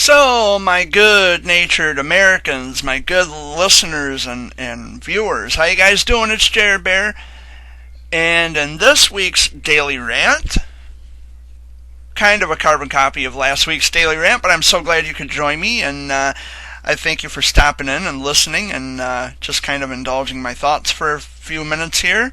So, my good-natured Americans, my good listeners and viewers, how you guys doing? It's Jared Bear, and in this week's Daily Rant, kind of a carbon copy of last week's Daily Rant, but I'm so glad you could join me, and I thank you for stopping in and listening and just kind of indulging my thoughts for a few minutes here.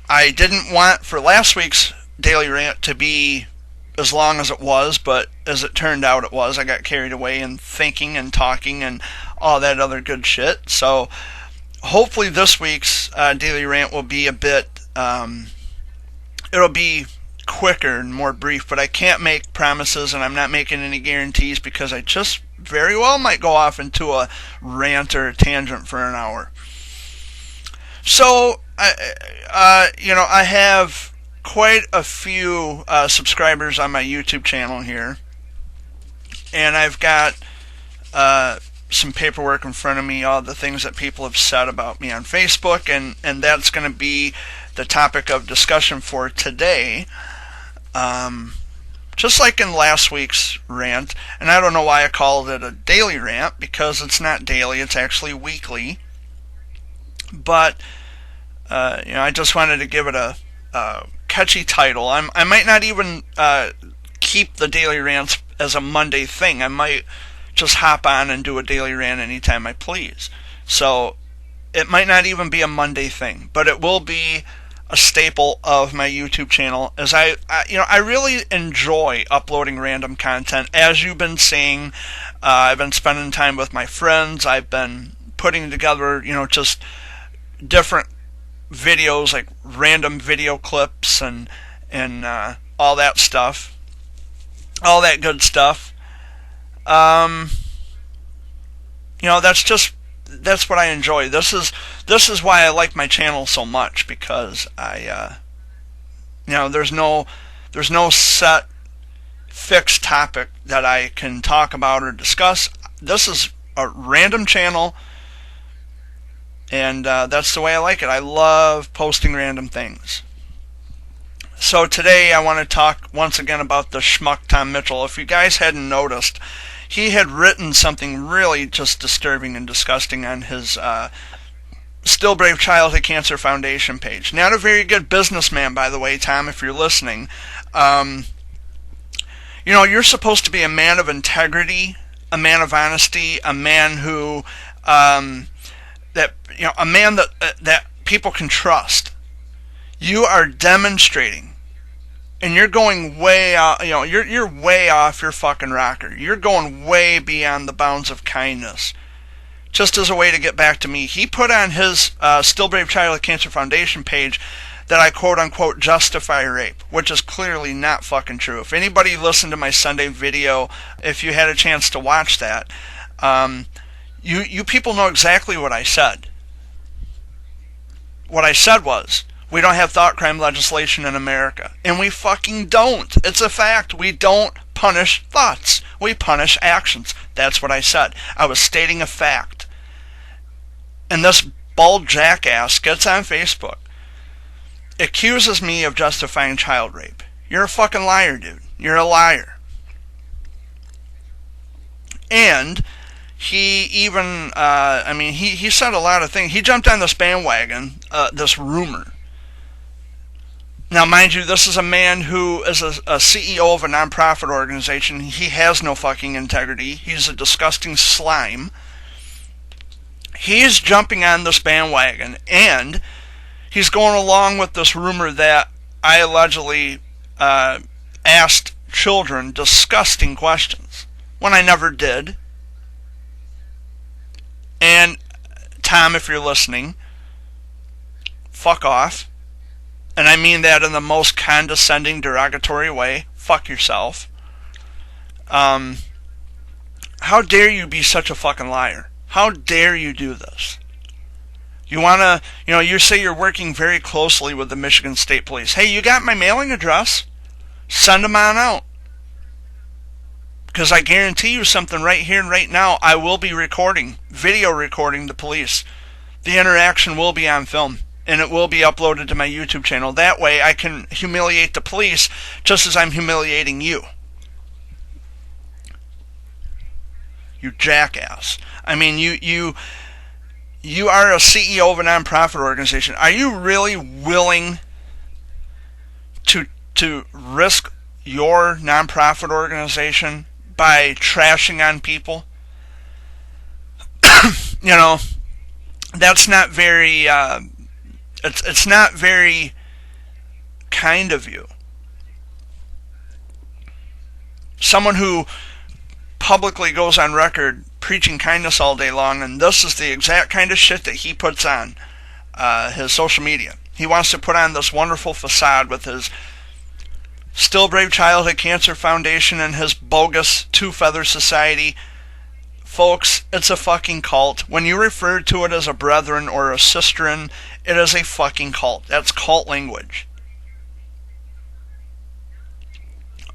I didn't want for last week's Daily Rant to be as long as it was, but as it turned out it was. I got carried away in thinking and talking and all that other good shit. So hopefully this week's Daily Rant will be a bit, it'll be quicker and more brief, but I can't make promises and I'm not making any guarantees because I just very well might go off into a rant or a tangent for an hour. So, I have quite a few subscribers on my YouTube channel here, and I've got some paperwork in front of me, all the things that people have said about me on Facebook, and that's going to be the topic of discussion for today. Just like in last week's rant, and I don't know why I called it a daily rant, because it's not daily, it's actually weekly, but I just wanted to give it a catchy title. I might not even keep the daily rants as a Monday thing. I might just hop on and do a daily rant anytime I please. So it might not even be a Monday thing, but it will be a staple of my YouTube channel, as I really enjoy uploading random content. As you've been seeing, I've been spending time with my friends. I've been putting together, just different videos, like random video clips and all that stuff, all that good stuff. That's what I enjoy. This is why I like my channel so much, because there's no set fixed topic that I can talk about or discuss. This is a random channel, and that's the way I like it. I love posting random things. So today I want to talk once again about the schmuck Tom Mitchell. If you guys hadn't noticed, he had written something really just disturbing and disgusting on his Still Brave Childhood Cancer Foundation page. Not a very good businessman, by the way, Tom, if you're listening. You're supposed to be a man of integrity, a man of honesty, a man who a man that people can trust. You are demonstrating, and you're going way out. You're way off your fucking rocker. You're going way beyond the bounds of kindness. Just as a way to get back to me, he put on his Still Brave Childhood Cancer Foundation page that I quote unquote justify rape, which is clearly not fucking true. If anybody listened to my Sunday video, if you had a chance to watch that, you people know exactly what I said. What I said was, we don't have thought crime legislation in America. And we fucking don't. It's a fact. We don't punish thoughts. We punish actions. That's what I said. I was stating a fact. And this bald jackass gets on Facebook, accuses me of justifying child rape. You're a fucking liar, dude. You're a liar. And he even, he said a lot of things. He jumped on this bandwagon, this rumor. Now, mind you, this is a man who is a CEO of a nonprofit organization. He has no fucking integrity. He's a disgusting slime. He's jumping on this bandwagon, and he's going along with this rumor that I allegedly asked children disgusting questions, when I never did. And, Tom, if you're listening, fuck off. And I mean that in the most condescending, derogatory way. Fuck yourself. How dare you be such a fucking liar? How dare you do this? You want to, you say you're working very closely with the Michigan State Police. Hey, you got my mailing address? Send them on out. Because I guarantee you something right here and right now, I will be video recording the police. The interaction will be on film, and it will be uploaded to my YouTube channel. That way I can humiliate the police just as I'm humiliating you. You jackass. I mean, you are a CEO of a nonprofit organization. Are you really willing to risk your nonprofit organization by trashing on people? You know, that's not very. It's not very kind of you. Someone who publicly goes on record preaching kindness all day long, and this is the exact kind of shit that he puts on his social media. He wants to put on this wonderful facade with his Still Brave Childhood Cancer Foundation and his bogus Two Feather Society. Folks, it's a fucking cult. When you refer to it as a brethren or a sisterin, it is a fucking cult. That's cult language.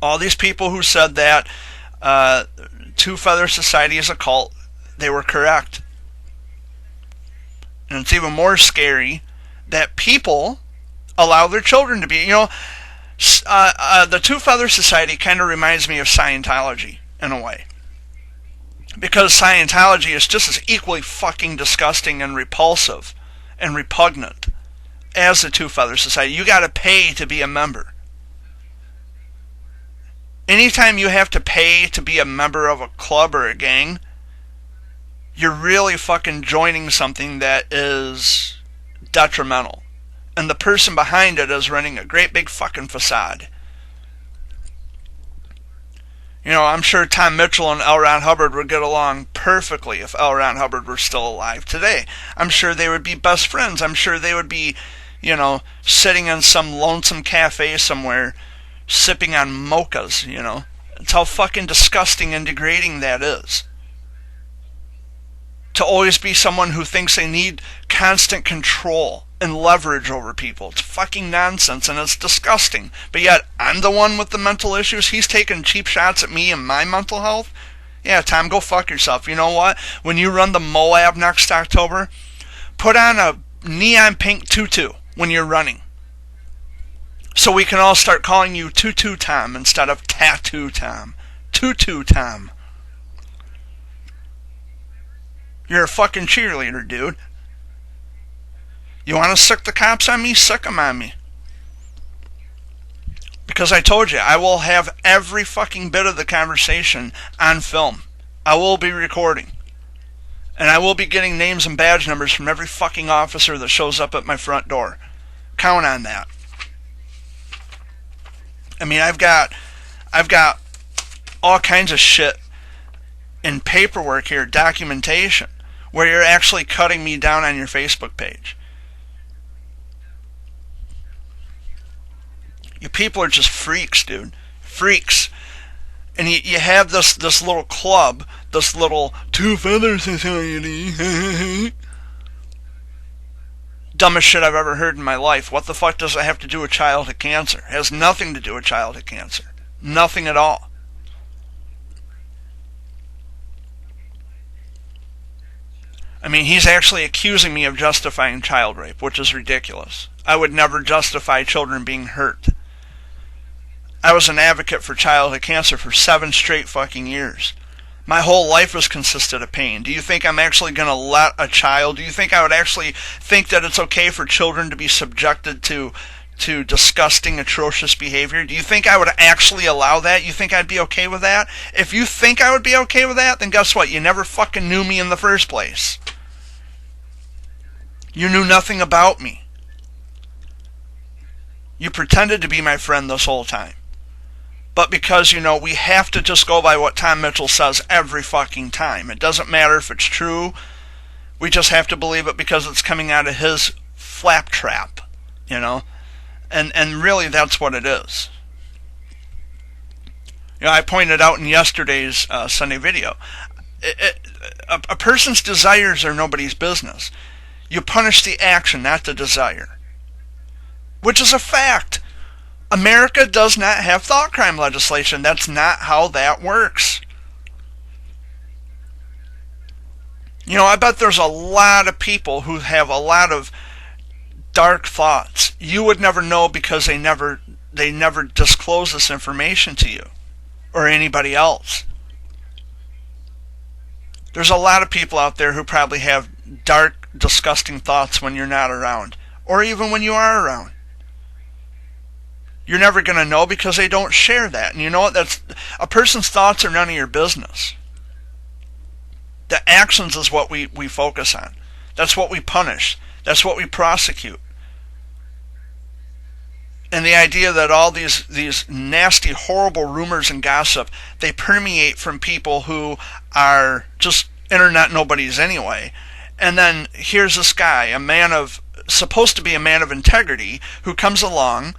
All these people who said that Two Feather Society is a cult, they were correct. And it's even more scary that people allow their children to be. You know, the Two Feather Society kind of reminds me of Scientology in a way. Because Scientology is just as equally fucking disgusting and repulsive and repugnant as the Two Feather Society. You gotta pay to be a member. Anytime you have to pay to be a member of a club or a gang, you're really fucking joining something that is detrimental. And the person behind it is running a great big fucking facade. You know, I'm sure Tom Mitchell and L. Ron Hubbard would get along perfectly if L. Ron Hubbard were still alive today. I'm sure they would be best friends. I'm sure they would be, you know, sitting in some lonesome cafe somewhere sipping on mochas, you know. It's how fucking disgusting and degrading that is. To always be someone who thinks they need constant control and leverage over people. It's fucking nonsense and it's disgusting. But yet, I'm the one with the mental issues. He's taking cheap shots at me and my mental health. Yeah, Tom, go fuck yourself. You know what? When you run the Moab next October, put on a neon pink tutu when you're running. So we can all start calling you Tutu Tom instead of Tattoo Tom. Tutu Tom. You're a fucking cheerleader, dude. You want to sick the cops on me? Sick them on me. Because I told you, I will have every fucking bit of the conversation on film. I will be recording. And I will be getting names and badge numbers from every fucking officer that shows up at my front door. Count on that. I mean, I've got all kinds of shit in paperwork here, documentation, where you're actually cutting me down on your Facebook page. You people are just freaks, dude. Freaks. And you have this little club, this little Two Feather Society. Dumbest shit I've ever heard in my life. What the fuck does it have to do with childhood cancer? It has nothing to do with childhood cancer. Nothing at all. I mean, he's actually accusing me of justifying child rape, which is ridiculous. I would never justify children being hurt. I was an advocate for childhood cancer for 7 straight fucking years. My whole life has consisted of pain. Do you think I'm actually going to let a child, do you think I would actually think that it's okay for children to be subjected to disgusting, atrocious behavior? Do you think I would actually allow that? You think I'd be okay with that? If you think I would be okay with that, then guess what? You never fucking knew me in the first place. You knew nothing about me. You pretended to be my friend this whole time. But because, you know, we have to just go by what Tom Mitchell says every fucking time. It doesn't matter if it's true. We just have to believe it because it's coming out of his flap trap, you know. And really that's what it is. You know, I pointed out in yesterday's Sunday video, a person's desires are nobody's business. You punish the action, not the desire. Which is a fact. America does not have thought crime legislation. That's not how that works. You know, I bet there's a lot of people who have a lot of dark thoughts. You would never know because they never disclose this information to you or anybody else. There's a lot of people out there who probably have dark, disgusting thoughts when you're not around, or even when you are around. You're never going to know because they don't share that. And you know what? That's a person's thoughts are none of your business. The actions is what we focus on. That's what we punish. That's what we prosecute. And the idea that all these nasty, horrible rumors and gossip, they permeate from people who are just internet nobodies anyway. And then here's this guy, supposed to be a man of integrity, who comes along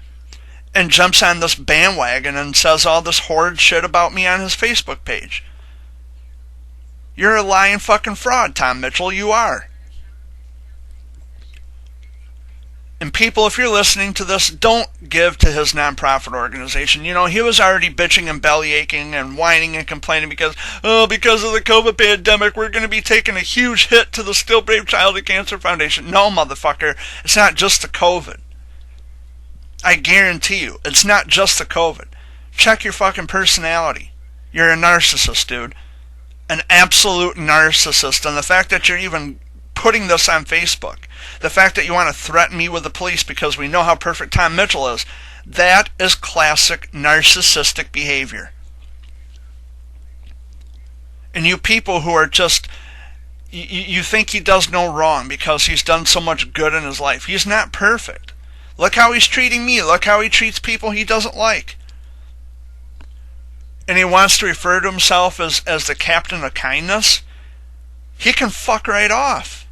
and jumps on this bandwagon and says all this horrid shit about me on his Facebook page. You're a lying fucking fraud, Tom Mitchell. You are. And people, if you're listening to this, don't give to his nonprofit organization. You know, he was already bitching and bellyaching and whining and complaining because of the COVID pandemic, we're going to be taking a huge hit to the Still Brave Childhood Cancer Foundation. No, motherfucker. It's not just the COVID. I guarantee you, it's not just the COVID. Check your fucking personality. You're a narcissist, dude. An absolute narcissist. And the fact that you're even putting this on Facebook, the fact that you want to threaten me with the police because we know how perfect Tom Mitchell is, that is classic narcissistic behavior. And you people who are just, you think he does no wrong because he's done so much good in his life. He's not perfect. Look how he's treating me. Look how he treats people he doesn't like. And he wants to refer to himself as the captain of kindness. He can fuck right off.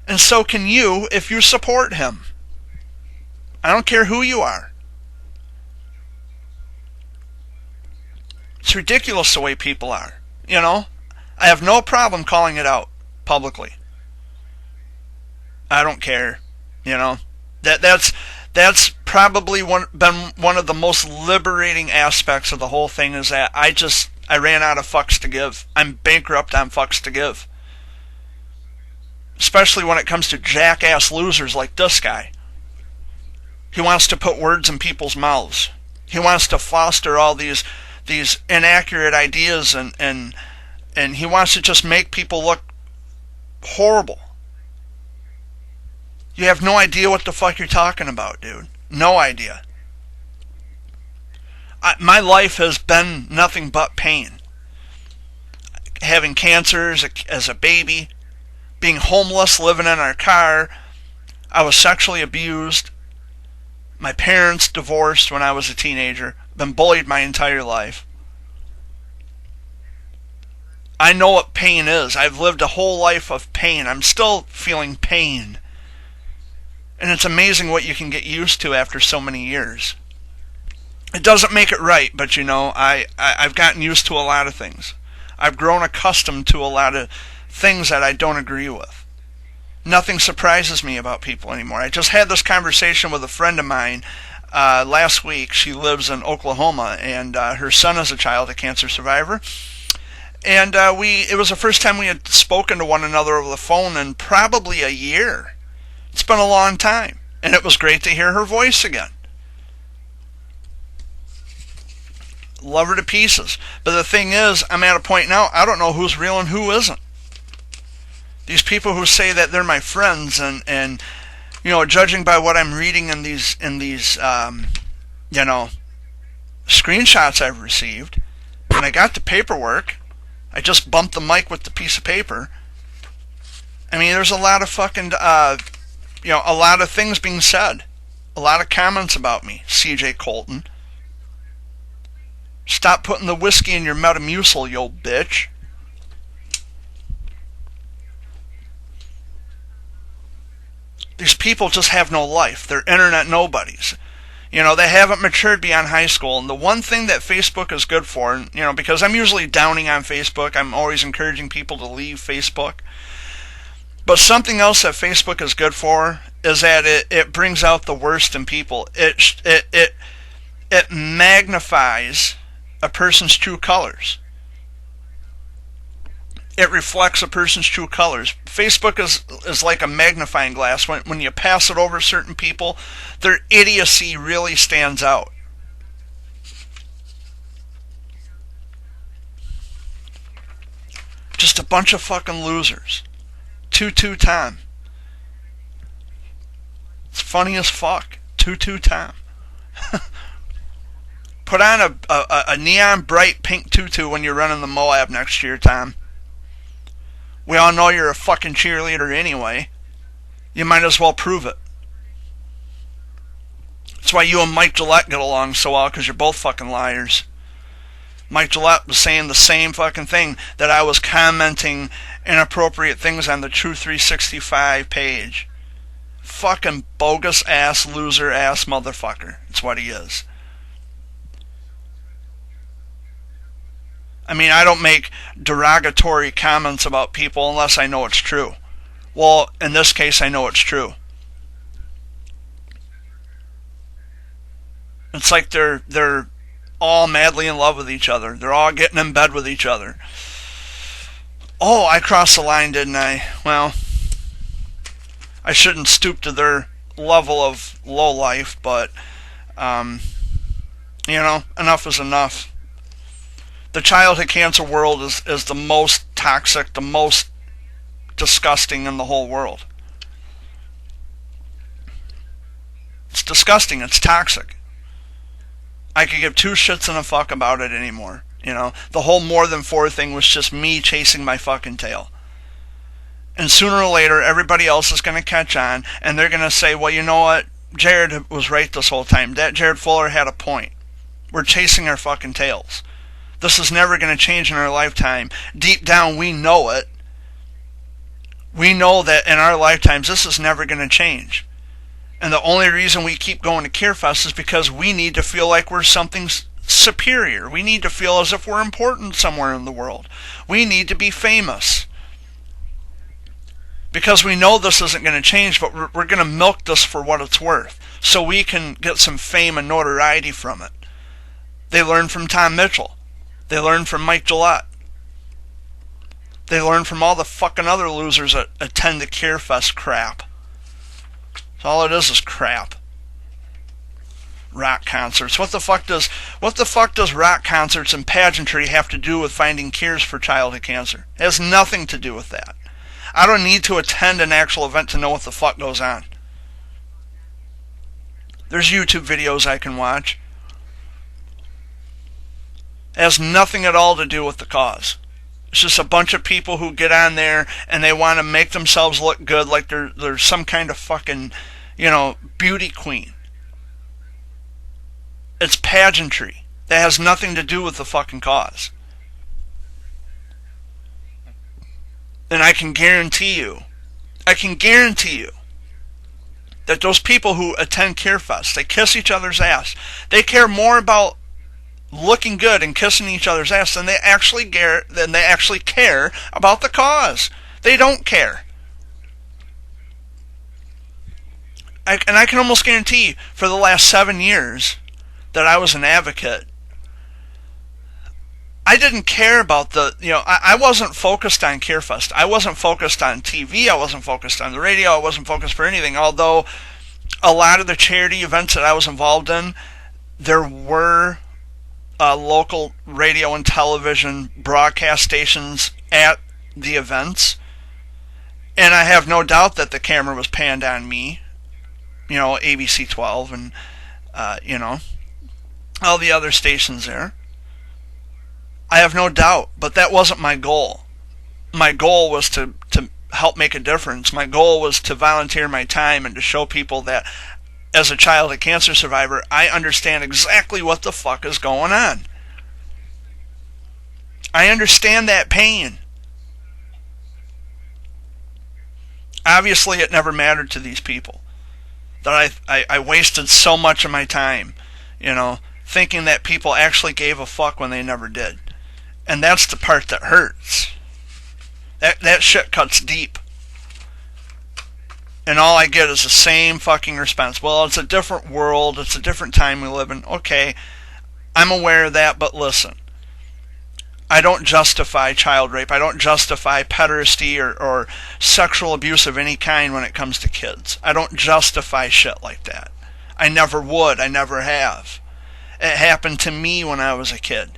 And so can you if you support him. I don't care who you are. It's ridiculous the way people are. You know? I have no problem calling it out publicly. I don't care. You know? That's probably been one of the most liberating aspects of the whole thing, is that I ran out of fucks to give. I'm bankrupt on fucks to give. Especially when it comes to jackass losers like this guy. He wants to put words in people's mouths. He wants to foster all these inaccurate ideas and he wants to just make people look horrible. You have no idea what the fuck you're talking about, dude. No idea. My life has been nothing but pain. Having cancer as a baby, being homeless, living in our car. I was sexually abused. My parents divorced when I was a teenager. Been bullied my entire life. I know what pain is. I've lived a whole life of pain. I'm still feeling pain. And it's amazing what you can get used to after so many years. It doesn't make it right, but you know, I've gotten used to a lot of things. I've grown accustomed to a lot of things that I don't agree with. Nothing surprises me about people anymore. I just had this conversation with a friend of mine last week. She lives in Oklahoma, and her son is a childhood cancer survivor. And it was the first time we had spoken to one another over the phone in probably a year. It's been a long time, and it was great to hear her voice again. Love her to pieces. But the thing is, I'm at a point now, I don't know who's real and who isn't. These people who say that they're my friends and you know, judging by what I'm reading in these you know, screenshots I've received, and I got the paperwork, I just bumped the mic with the piece of paper. I mean, there's a lot of fucking, you know, a lot of things being said. A lot of comments about me, CJ Colton. Stop putting the whiskey in your Metamucil, you old bitch. These people just have no life. They're internet nobodies. You know, they haven't matured beyond high school. And the one thing that Facebook is good for, you know, because I'm usually downing on Facebook, I'm always encouraging people to leave Facebook. But something else that Facebook is good for is that it brings out the worst in people. It magnifies a person's true colors. It reflects a person's true colors. Facebook is like a magnifying glass. When you pass it over certain people, their idiocy really stands out. Just a bunch of fucking losers. 2-2 Tom. It's funny as fuck. 2-2 Tom. Put on a neon bright pink tutu when you're running the Moab next year, Tom. We all know you're a fucking cheerleader anyway. You might as well prove it. That's why you and Mike Gillette get along so well, because you're both fucking liars. Mike Gillette was saying the same fucking thing, that I was commenting inappropriate things on the True 365 page. Fucking bogus ass, loser ass motherfucker. That's what he is. I mean, I don't make derogatory comments about people unless I know it's true. Well, in this case, I know it's true. It's like they're all madly in love with each other. They're all getting in bed with each other. Oh, I crossed the line, didn't I? Well, I shouldn't stoop to their level of low life, but, enough is enough. The childhood cancer world is the most toxic, the most disgusting in the whole world. It's disgusting. It's toxic. I could give two shits and a fuck about it anymore. The whole more than four thing was just me chasing my fucking tail. And sooner or later, everybody else is going to catch on, and they're going to say, well, you know what? Jared was right this whole time. That Jared Fuller had a point. We're chasing our fucking tails. This is never going to change in our lifetime. Deep down, we know it. We know that in our lifetimes, this is never going to change. And the only reason we keep going to CareFest is because we need to feel like we're something superior. We need to feel as if we're important somewhere in the world. We need to be famous. Because we know this isn't going to change, but we're going to milk this for what it's worth, so we can get some fame and notoriety from it. They learned from Tom Mitchell. They learned from Mike Gillette. They learned from all the fucking other losers that attend the CareFest crap. So all it is crap. Rock concerts. What the fuck does rock concerts and pageantry have to do with finding cures for childhood cancer? It has nothing to do with that. I don't need to attend an actual event to know what the fuck goes on. There's YouTube videos I can watch. It has nothing at all to do with the cause. It's just a bunch of people who get on there and they want to make themselves look good, like they're some kind of fucking, beauty queen. It's pageantry. That has nothing to do with the fucking cause. And I can guarantee you that those people who attend CareFest, they kiss each other's ass. They care more about looking good and kissing each other's ass than they actually care about the cause. They don't care. And I can almost guarantee you, for the last 7 years that I was an advocate, I didn't care about I wasn't focused on CareFest. I wasn't focused on TV. I wasn't focused on the radio. I wasn't focused for anything. Although a lot of the charity events that I was involved in, there were local radio and television broadcast stations at the events. And I have no doubt that the camera was panned on me. ABC 12 and, all the other stations there. I have no doubt, but that wasn't my goal. My goal was to help make a difference. My goal was to volunteer my time and to show people that as a childhood cancer survivor, I understand exactly what the fuck is going on. I understand that pain. Obviously, it never mattered to these people. That I wasted so much of my time, thinking that people actually gave a fuck when they never did. And that's the part that hurts. That shit cuts deep. And all I get is the same fucking response. Well, it's a different world. It's a different time we live in. Okay, I'm aware of that, but listen. I don't justify child rape. I don't justify pederasty or sexual abuse of any kind when it comes to kids. I don't justify shit like that. I never would. I never have. It happened to me when I was a kid.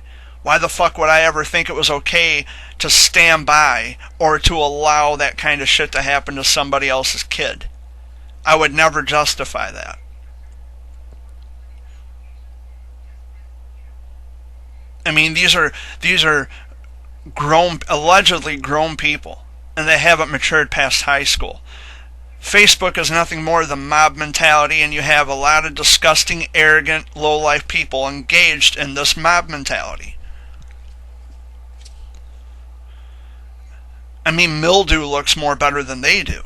Why the fuck would I ever think it was okay to stand by or to allow that kind of shit to happen to somebody else's kid? I would never justify that. I mean, these are allegedly grown people, and they haven't matured past high school. Facebook is nothing more than mob mentality, and you have a lot of disgusting, arrogant, low-life people engaged in this mob mentality. I mean, mildew looks more better than they do.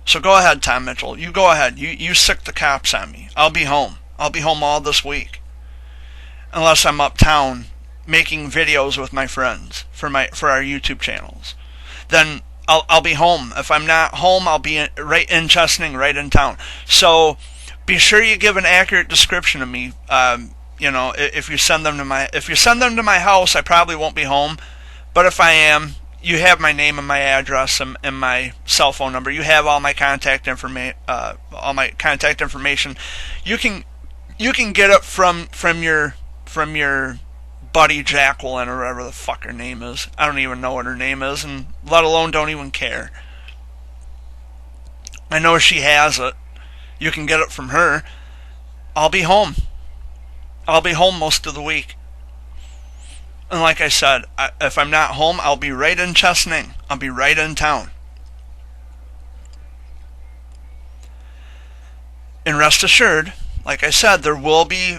So go ahead, Tom Mitchell. You go ahead. You sick the cops on me. I'll be home. I'll be home all this week. Unless I'm uptown making videos with my friends for our YouTube channels. Then I'll be home. If I'm not home, I'll be right in Chesaning, right in town. So be sure you give an accurate description of me. If you send them to my house, I probably won't be home. But if I am, you have my name and my address and my cell phone number. You have all my contact information. You can get it from your buddy Jacqueline or whatever the fuck her name is. I don't even know what her name is, and let alone don't even care. I know she has it. You can get it from her. I'll be home. I'll be home most of the week. And like I said, if I'm not home, I'll be right in Chesaning. I'll be right in town. And rest assured, like I said, there will be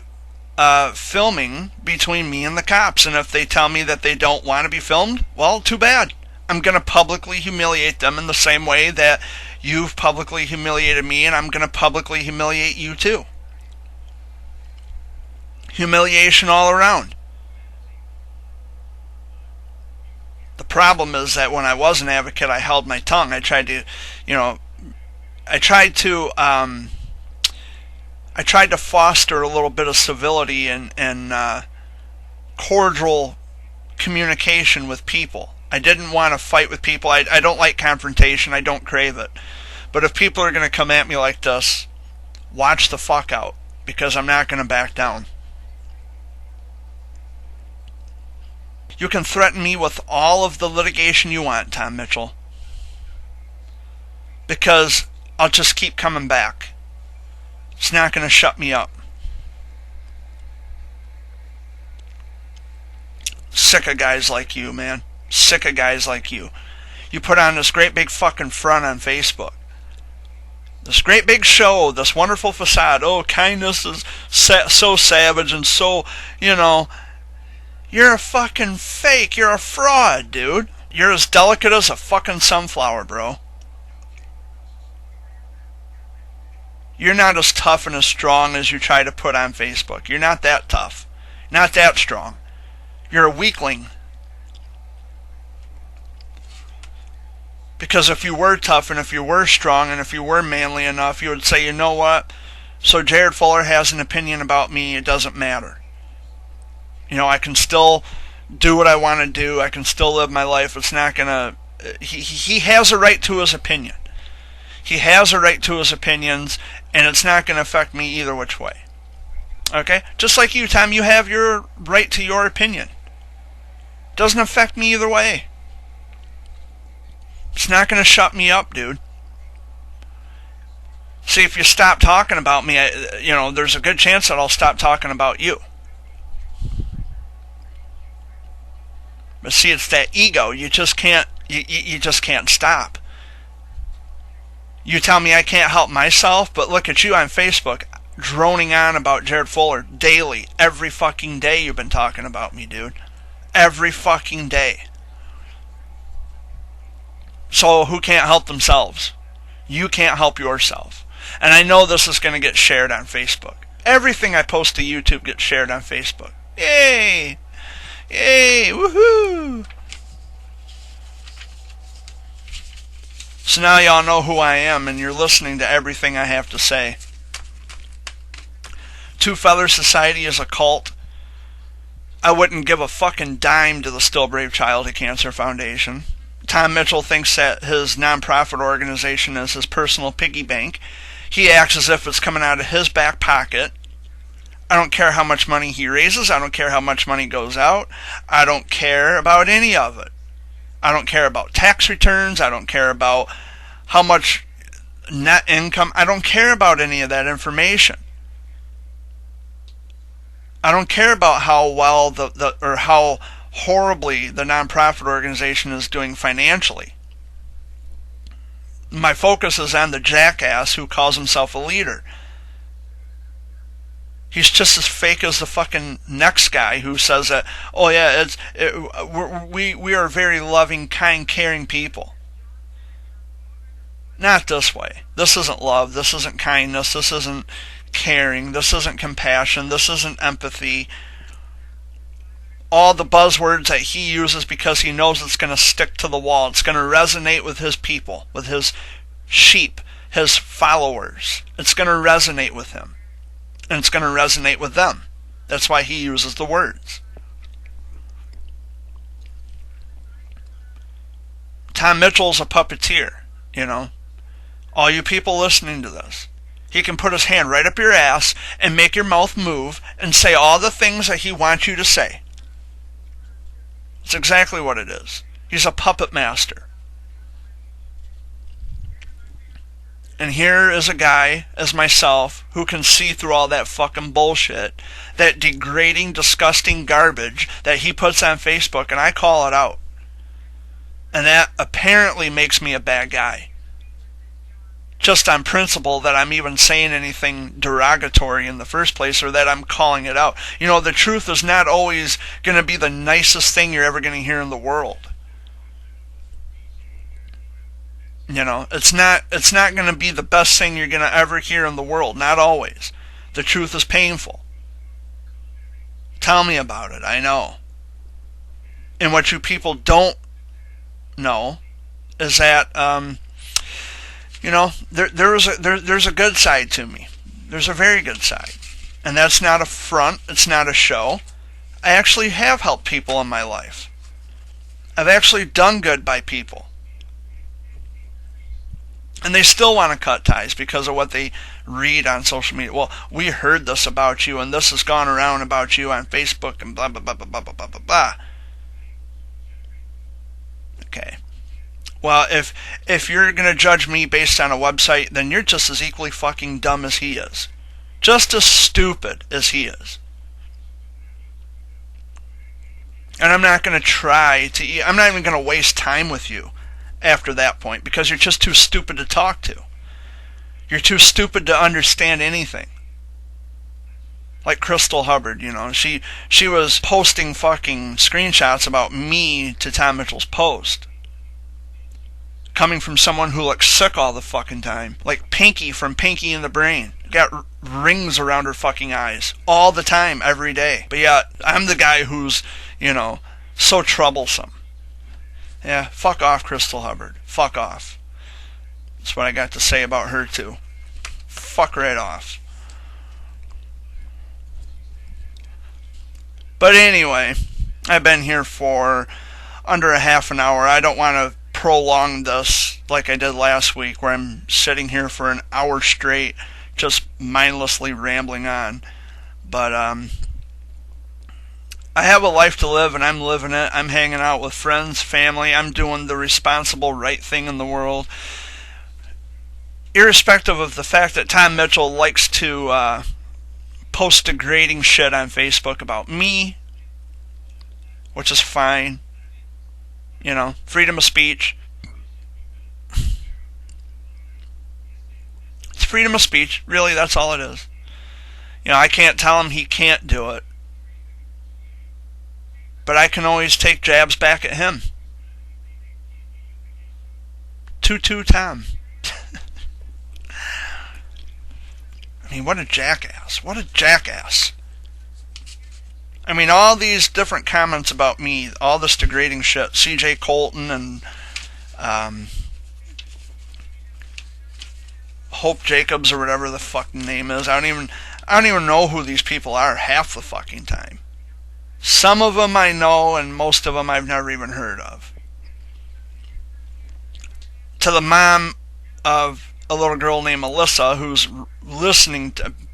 filming between me and the cops. And if they tell me that they don't want to be filmed, well, too bad. I'm going to publicly humiliate them in the same way that you've publicly humiliated me, and I'm going to publicly humiliate you too. Humiliation all around. The problem is that when I was an advocate, I held my tongue. I tried to foster a little bit of civility and cordial communication with people. I didn't want to fight with people. I don't like confrontation. I don't crave it. But if people are going to come at me like this, watch the fuck out, because I'm not going to back down. You can threaten me with all of the litigation you want, Tom Mitchell, because I'll just keep coming back. It's not going to shut me up. Sick of guys like you, man. Sick of guys like you. You put on this great big fucking front on Facebook. This great big show, this wonderful facade. Oh, kindness is so savage and so, You're a fucking fake. You're a fraud, dude. You're as delicate as a fucking sunflower, bro. You're not as tough and as strong as you try to put on Facebook. You're not that tough. Not that strong. You're a weakling. Because if you were tough and if you were strong and if you were manly enough, you would say, you know what? So Jared Fuller has an opinion about me. It doesn't matter. I can still do what I want to do. I can still live my life. It's not going to... He has a right to his opinion. He has a right to his opinions, and it's not going to affect me either which way. Okay? Just like you, Tom, you have your right to your opinion. Doesn't affect me either way. It's not going to shut me up, dude. See, if you stop talking about me, there's a good chance that I'll stop talking about you. But see, it's that ego. You just can't. You just can't stop. You tell me I can't help myself, but look at you on Facebook, droning on about Jared Fuller daily, every fucking day. You've been talking about me, dude. Every fucking day. So who can't help themselves? You can't help yourself. And I know this is going to get shared on Facebook. Everything I post to YouTube gets shared on Facebook. Yay! Yay! Woohoo! So now y'all know who I am, and you're listening to everything I have to say. Two Feather Society is a cult. I wouldn't give a fucking dime to the Still Brave Childhood Cancer Foundation. Tom Mitchell thinks that his nonprofit organization is his personal piggy bank. He acts as if it's coming out of his back pocket. I don't care how much money he raises. I don't care how much money goes out. I don't care about any of it. I don't care about tax returns. I don't care about how much net income. I don't care about any of that information. I don't care about how well or how horribly the nonprofit organization is doing financially. My focus is on the jackass who calls himself a leader. He's just as fake as the fucking next guy who says that, oh yeah, we are very loving, kind, caring people. Not this way. This isn't love. This isn't kindness. This isn't caring. This isn't compassion. This isn't empathy. All the buzzwords that he uses because he knows it's going to stick to the wall. It's going to resonate with his people, with his sheep, his followers. It's going to resonate with him. And it's going to resonate with them. That's why he uses the words. Tom Mitchell's a puppeteer, you know. All you people listening to this. He can put his hand right up your ass and make your mouth move and say all the things that he wants you to say. It's exactly what it is. He's a puppet master. And here is a guy, as myself, who can see through all that fucking bullshit, that degrading, disgusting garbage that he puts on Facebook, and I call it out. And that apparently makes me a bad guy. Just on principle that I'm even saying anything derogatory in the first place, or that I'm calling it out. You know, the truth is not always going to be the nicest thing you're ever going to hear in the world. You know, it's not going to be the best thing you're going to ever hear in the world. Not always. The truth is painful. Tell me about it. I know. And what you people don't know is that, you know, there's a good side to me. There's a very good side. And that's not a front. It's not a show. I actually have helped people in my life. I've actually done good by people. And they still want to cut ties because of what they read on social media. Well, we heard this about you, and this has gone around about you on Facebook, and blah, blah, blah, blah, blah, blah, blah, blah. Okay. Well, if you're going to judge me based on a website, then you're just as equally fucking dumb as he is. Just as stupid as he is. And I'm not going to I'm not even going to waste time with you after that point, because you're just too stupid to talk to. You're too stupid to understand anything. Like Crystal Hubbard, you know, she was posting fucking screenshots about me to Tom Mitchell's post. Coming from someone who looks sick all the fucking time. Like Pinky from Pinky and the Brain. Got rings around her fucking eyes. All the time, every day. But yeah, I'm the guy who's, you know, so troublesome. Yeah, fuck off, Crystal Hubbard. Fuck off. That's what I got to say about her, too. Fuck right off. But anyway, I've been here for under a half an hour. I don't want to prolong this like I did last week, where I'm sitting here for an hour straight, just mindlessly rambling on. But, I have a life to live, and I'm living it. I'm hanging out with friends, family. I'm doing the responsible, right thing in the world. Irrespective of the fact that Tom Mitchell likes to post degrading shit on Facebook about me, which is fine. You know, freedom of speech. It's freedom of speech. Really, that's all it is. You know, I can't tell him he can't do it. But I can always take jabs back at him. Toot Tom. I mean, what a jackass. What a jackass. I mean, all these different comments about me, all this degrading shit, CJ Colton and Hope Jacobs or whatever the fucking name is. I don't even know who these people are half the fucking time. Some of them I know, and most of them I've never even heard of. To the mom of a little girl named Alyssa, who's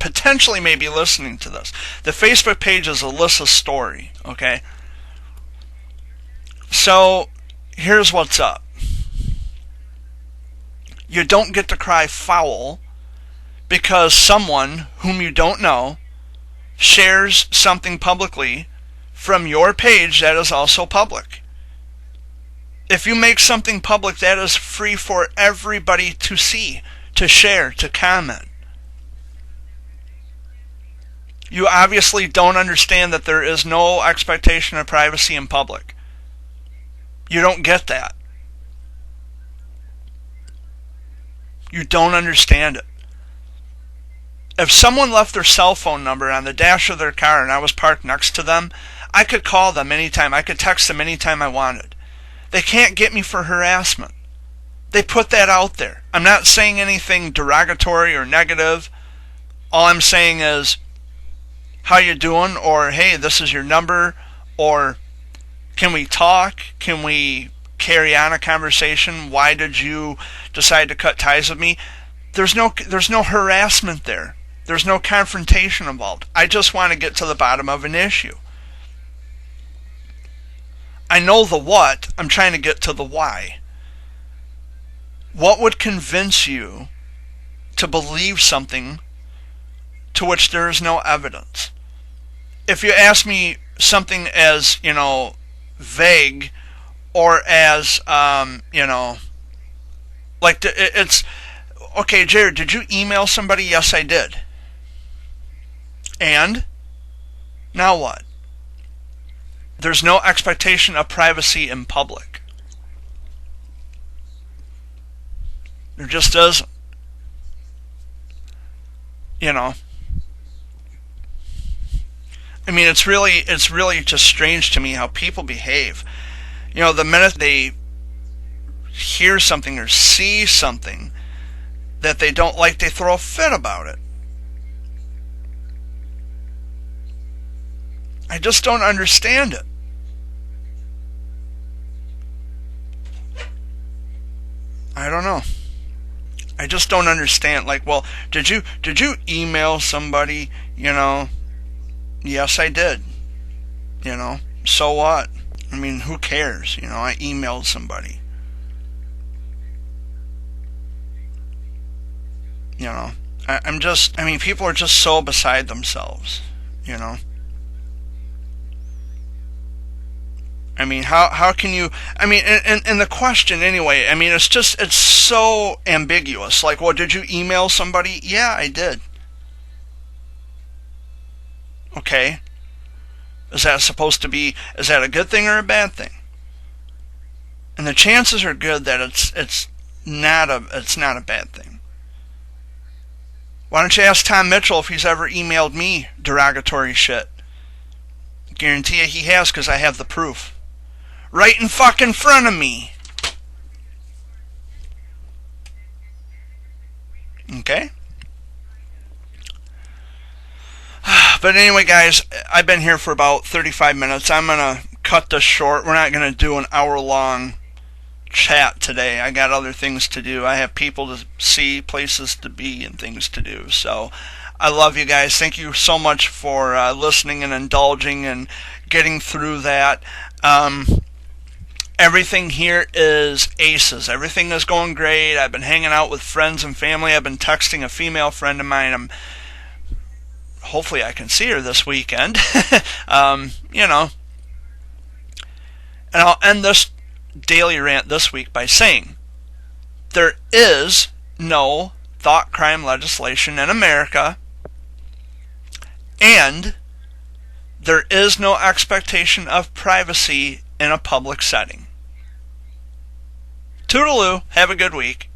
potentially may be listening to this. The Facebook page is Alyssa's story, okay? So, here's what's up. You don't get to cry foul because someone whom you don't know shares something publicly from your page that is also public. If you make something public, that is free for everybody to see, to share, to comment. You obviously don't understand that there is no expectation of privacy in public. You don't get that. You don't understand it. If someone left their cell phone number on the dash of their car and I was parked next to them, I could call them anytime. I could text them anytime I wanted. They can't get me for harassment. They put that out there. I'm not saying anything derogatory or negative. All I'm saying is, how you doing? Or, hey, this is your number. Or, can we talk? Can we carry on a conversation? Why did you decide to cut ties with me? There's no harassment there. There's no confrontation involved. I just want to get to the bottom of an issue. I know the what. I'm trying to get to the why. What would convince you to believe something to which there is no evidence? If you ask me something as, vague, or as, it's, okay, Jared, did you email somebody? Yes, I did. And? Now what? There's no expectation of privacy in public. There just isn't. I mean, it's really just strange to me how people behave. The minute they hear something or see something that they don't like, they throw a fit about it. I just don't understand it. I don't know. I just don't understand. Like, well, did you email somebody? Yes, I did. So what? I mean, who cares? I emailed somebody. People are just so beside themselves, how can you, and the question anyway, it's so ambiguous. Like, well, did you email somebody? Yeah, I did. Okay. Is that a good thing or a bad thing? And the chances are good that it's not a bad thing. Why don't you ask Tom Mitchell if he's ever emailed me derogatory shit? Guarantee you he has, because I have the proof. Right in fucking front of me. Okay? But anyway, guys, I've been here for about 35 minutes. I'm going to cut this short. We're not going to do an hour-long chat today. I got other things to do. I have people to see, places to be, and things to do. So I love you guys. Thank you so much for listening and indulging and getting through that. Everything here is aces. Everything is going great. I've been hanging out with friends and family. I've been texting a female friend of mine. Hopefully I can see her this weekend. And I'll end this daily rant this week by saying there is no thought crime legislation in America, and there is no expectation of privacy in a public setting. Toodaloo. Have a good week.